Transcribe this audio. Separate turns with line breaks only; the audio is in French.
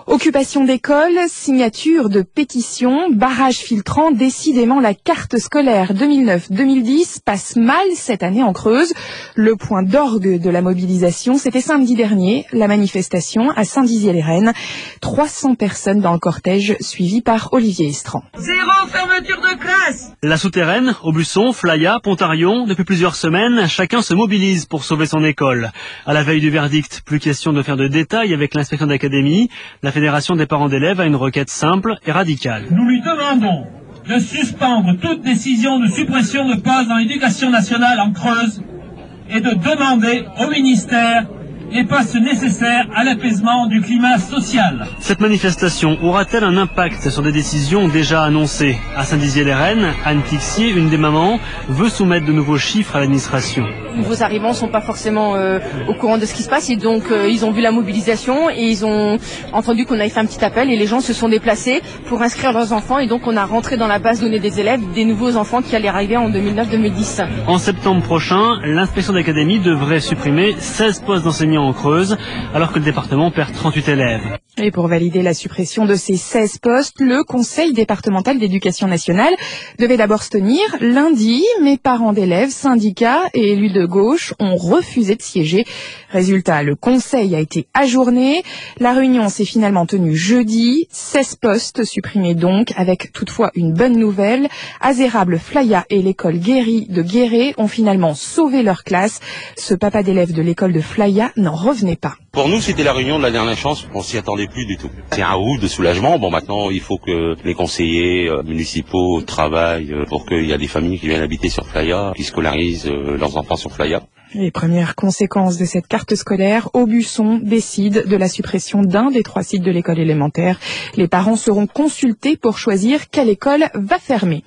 Occupation d'école, signature de pétition, barrage filtrant, décidément la carte scolaire 2009-2010 passe mal cette année en Creuse. Le point d'orgue de la mobilisation, c'était samedi dernier, la manifestation à Saint-Dizier-les-Rennes. 300 personnes dans le cortège, suivi par Olivier Estran.
Zéro fermeture de classe.
La souterraine, Aubusson, Flaya, Pontarion, depuis plusieurs semaines, chacun se mobilise pour sauver son école. À la veille du verdict, plus question de faire de détails avec l'inspection d'académie. La Fédération des parents d'élèves a une requête simple et radicale.
Nous lui demandons de suspendre toute décision de suppression de postes dans l'éducation nationale en Creuse et de demander au ministère les postes nécessaires à l'apaisement du climat social.
Cette manifestation aura-t-elle un impact sur des décisions déjà annoncées? À Saint-Dizier-les-Rennes, Anne Tixier, une des mamans, veut soumettre de nouveaux chiffres à l'administration.
Les nouveaux arrivants ne sont pas forcément au courant de ce qui se passe et donc ils ont vu la mobilisation et ils ont entendu qu'on avait fait un petit appel et les gens se sont déplacés pour inscrire leurs enfants et donc on a rentré dans la base de données des élèves des nouveaux enfants qui allaient arriver en 2009-2010.
En septembre prochain, l'inspection d'académie devrait supprimer 16 postes d'enseignants en Creuse, alors que le département perd 38 élèves.
Et pour valider la suppression de ces 16 postes, le Conseil départemental d'éducation nationale devait d'abord se tenir lundi, mais parents d'élèves, syndicats et élus de gauche ont refusé de siéger. Résultat, le Conseil a été ajourné. La réunion s'est finalement tenue jeudi. 16 postes supprimés donc, avec toutefois une bonne nouvelle. Azérable, Flaya et l'école Guéry de Guéret ont finalement sauvé leur classe. Ce papa d'élève de l'école de Flaya n'en revenait pas.
Pour nous, c'était la réunion de la dernière chance. On s'y attendait plus du tout. C'est un ouf de soulagement. Bon, maintenant, il faut que les conseillers municipaux travaillent pour qu'il y ait des familles qui viennent habiter sur Flaya, qui scolarisent leurs enfants sur Flaya.
Les premières conséquences de cette carte scolaire, Aubusson décide de la suppression d'un des 3 sites de l'école élémentaire. Les parents seront consultés pour choisir quelle école va fermer.